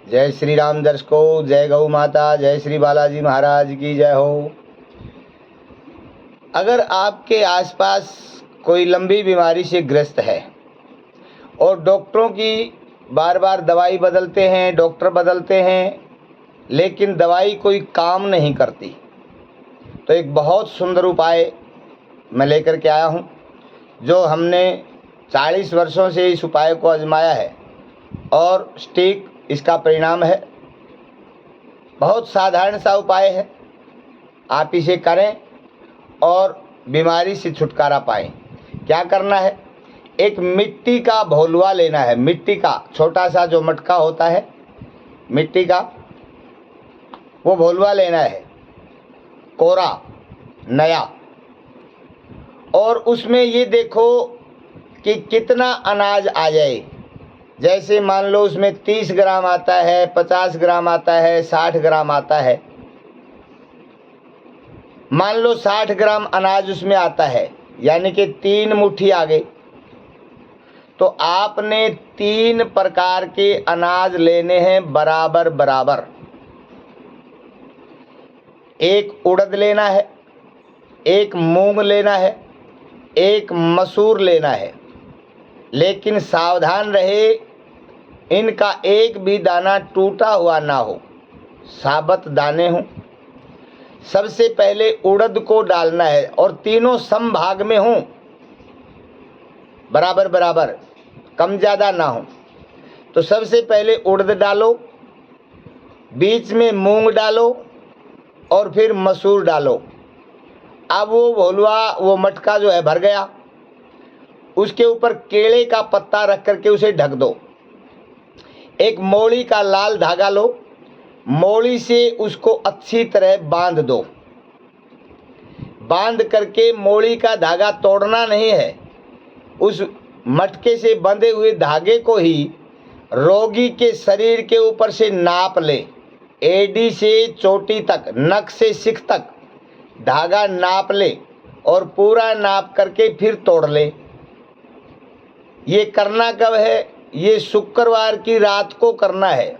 जय श्री राम दर्शकों, जय गौ माता, जय श्री बालाजी महाराज की जय हो। अगर आपके आसपास कोई लंबी बीमारी से ग्रस्त है और डॉक्टरों की बार बार दवाई बदलते हैं, डॉक्टर बदलते हैं, लेकिन दवाई कोई काम नहीं करती, तो एक बहुत सुंदर उपाय मैं लेकर के आया हूँ, जो हमने 40 वर्षों से इस उपाय को आजमाया है और ठीक इसका परिणाम है। बहुत साधारण सा उपाय है, आप इसे करें और बीमारी से छुटकारा पाएं। क्या करना है? एक मिट्टी का भोलुआ लेना है। मिट्टी का छोटा सा जो मटका होता है, मिट्टी का वो भोलुआ लेना है, कोरा नया। और उसमें ये देखो कि कितना अनाज आ जाए। जैसे मान लो उसमें 30 ग्राम आता है, 50 ग्राम आता है, 60 ग्राम आता है। मान लो 60 ग्राम अनाज उसमें आता है, यानी कि 3 मुट्ठी आ गई। तो आपने 3 प्रकार के अनाज लेने हैं बराबर बराबर। एक उड़द लेना है, एक मूंग लेना है, एक मसूर लेना है। लेकिन सावधान रहे, इनका एक भी दाना टूटा हुआ ना हो, साबुत दाने हों। सबसे पहले उड़द को डालना है और तीनों समभाग में हों, बराबर बराबर, कम ज़्यादा ना हो। तो सबसे पहले उड़द डालो, बीच में मूंग डालो और फिर मसूर डालो। अब वो भोलुआ, वो मटका जो है भर गया, उसके ऊपर केले का पत्ता रख करके उसे ढक दो। एक मौली का लाल धागा लो, मौली से उसको अच्छी तरह बांध दो। बांध करके मौली का धागा तोड़ना नहीं है, उस मटके से बंधे हुए धागे को ही रोगी के शरीर के ऊपर से नाप ले। एडी से चोटी तक, नख से सिख तक धागा नाप ले और पूरा नाप करके फिर तोड़ ले। ये करना कब है? ये शुक्रवार की रात को करना है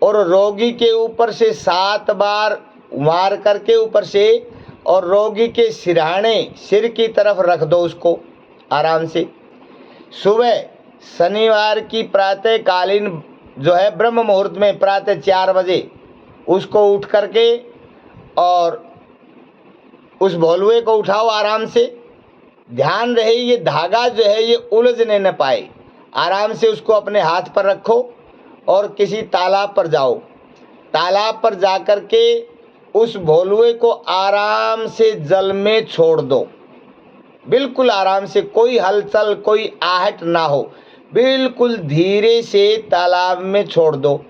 और रोगी के ऊपर से 7 बार मार करके ऊपर से, और रोगी के सिरहाने सिर की तरफ रख दो उसको आराम से। सुबह शनिवार की प्रातःकालीन जो है ब्रह्म मुहूर्त में, प्रातः 4 बजे उसको उठ करके और उस भोलुए को उठाओ आराम से। ध्यान रहे ये धागा जो है ये उलझने न पाए। आराम से उसको अपने हाथ पर रखो और किसी तालाब पर जाओ। तालाब पर जाकर के उस भोलुए को आराम से जल में छोड़ दो, बिल्कुल आराम से, कोई हलचल, कोई आहट ना हो। बिल्कुल धीरे से तालाब में छोड़ दो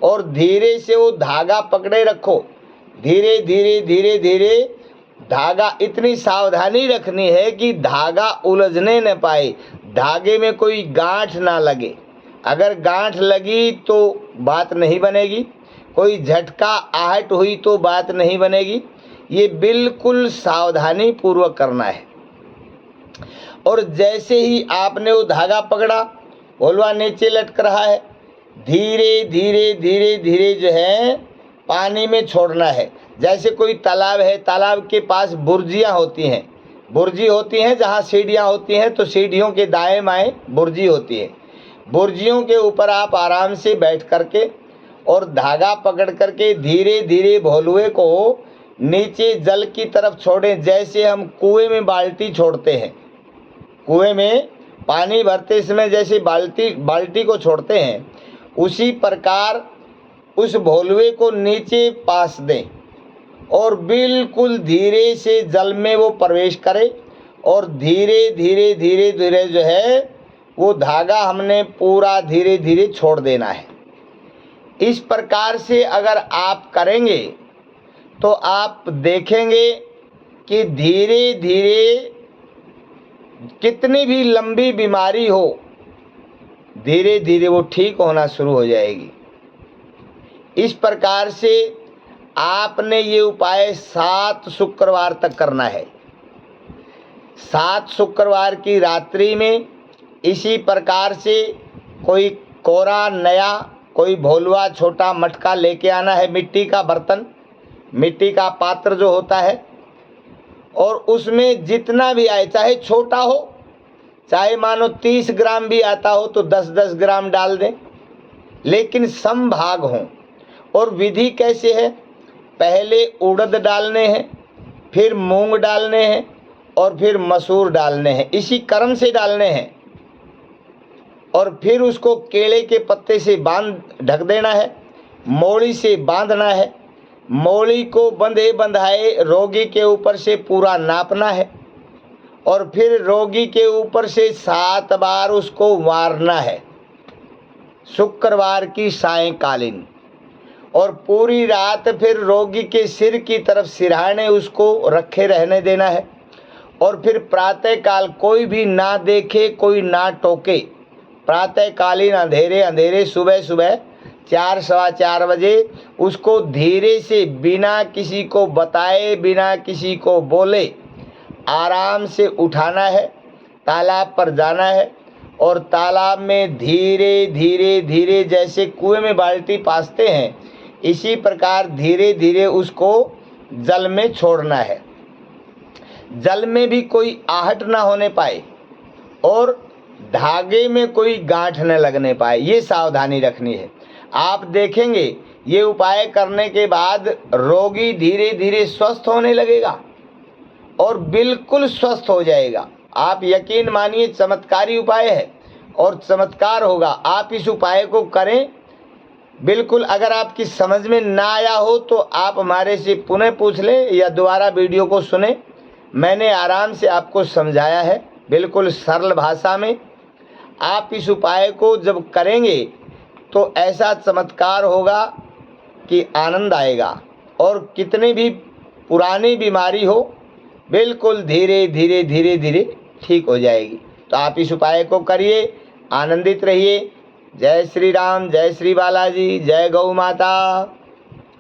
और धीरे से वो धागा पकड़े रखो। धीरे धीरे धीरे धीरे धागा, इतनी सावधानी रखनी है कि धागा उलझने न पाए, धागे में कोई गांठ ना लगे। अगर गांठ लगी तो बात नहीं बनेगी, कोई झटका आहट हुई तो बात नहीं बनेगी। ये बिल्कुल सावधानी पूर्वक करना है। और जैसे ही आपने वो धागा पकड़ा, भोलुआ नीचे लटक रहा है, धीरे धीरे धीरे धीरे जो है पानी में छोड़ना है। जैसे कोई तालाब है, तालाब के पास बुर्जियाँ होती हैं, बुर्जी होती हैं जहाँ सीढ़ियाँ होती हैं, तो सीढ़ियों के दाएं बाएं बुर्जी होती है। बुर्जियों के ऊपर आप आराम से बैठ करके और धागा पकड़ करके धीरे धीरे भोलुए को नीचे जल की तरफ छोड़ें। जैसे हम कुएं में बाल्टी छोड़ते हैं, कुएं में पानी भरते समय जैसे बाल्टी को छोड़ते हैं, उसी प्रकार उस भोलुए को नीचे पास दें और बिल्कुल धीरे से जल में वो प्रवेश करे और धीरे धीरे धीरे धीरे जो है वो धागा हमने पूरा धीरे धीरे छोड़ देना है। इस प्रकार से अगर आप करेंगे तो आप देखेंगे कि धीरे धीरे कितनी भी लंबी बीमारी हो, धीरे धीरे वो ठीक होना शुरू हो जाएगी। इस प्रकार से आपने ये उपाय 7 शुक्रवार तक करना है। 7 शुक्रवार की रात्रि में इसी प्रकार से कोई कोरा नया, कोई भोलुआ छोटा मटका लेके आना है, मिट्टी का बर्तन, मिट्टी का पात्र जो होता है, और उसमें जितना भी आए, चाहे छोटा हो, चाहे मानो 30 ग्राम भी आता हो तो 10-10 ग्राम डाल दें, लेकिन समभाग हों। और विधि कैसे है? पहले उड़द डालने हैं, फिर मूंग डालने हैं और फिर मसूर डालने हैं, इसी क्रम से डालने हैं। और फिर उसको केले के पत्ते से ढक देना है, मोड़ी से बांधना है, मोड़ी को बंधे बंधाए रोगी के ऊपर से पूरा नापना है, और फिर रोगी के ऊपर से 7 बार उसको मारना है शुक्रवार की सायंकालीन। और पूरी रात फिर रोगी के सिर की तरफ सिरहाने उसको रखे रहने देना है। और फिर प्रातःकाल कोई भी ना देखे, कोई ना टोके, प्रातःकालीन अंधेरे अंधेरे सुबह सुबह 4 सवा 4 बजे उसको धीरे से, बिना किसी को बताए, बिना किसी को बोले, आराम से उठाना है, तालाब पर जाना है, और तालाब में धीरे धीरे धीरे, जैसे कुएं में बाल्टी पासते हैं, इसी प्रकार धीरे धीरे उसको जल में छोड़ना है। जल में भी कोई आहट ना होने पाए और धागे में कोई गांठ न लगने पाए, ये सावधानी रखनी है। आप देखेंगे ये उपाय करने के बाद रोगी धीरे धीरे स्वस्थ होने लगेगा और बिल्कुल स्वस्थ हो जाएगा। आप यकीन मानिए, चमत्कारी उपाय है और चमत्कार होगा। आप इस उपाय को करें बिल्कुल। अगर आपकी समझ में ना आया हो तो आप हमारे से पुनः पूछ लें या दोबारा वीडियो को सुने। मैंने आराम से आपको समझाया है, बिल्कुल सरल भाषा में। आप इस उपाय को जब करेंगे तो ऐसा चमत्कार होगा कि आनंद आएगा, और कितनी भी पुरानी बीमारी हो बिल्कुल धीरे धीरे धीरे धीरे ठीक हो जाएगी। तो आप इस उपाय को करिए, आनंदित रहिए। जय श्री राम, जय श्री बालाजी, जय गौ माता।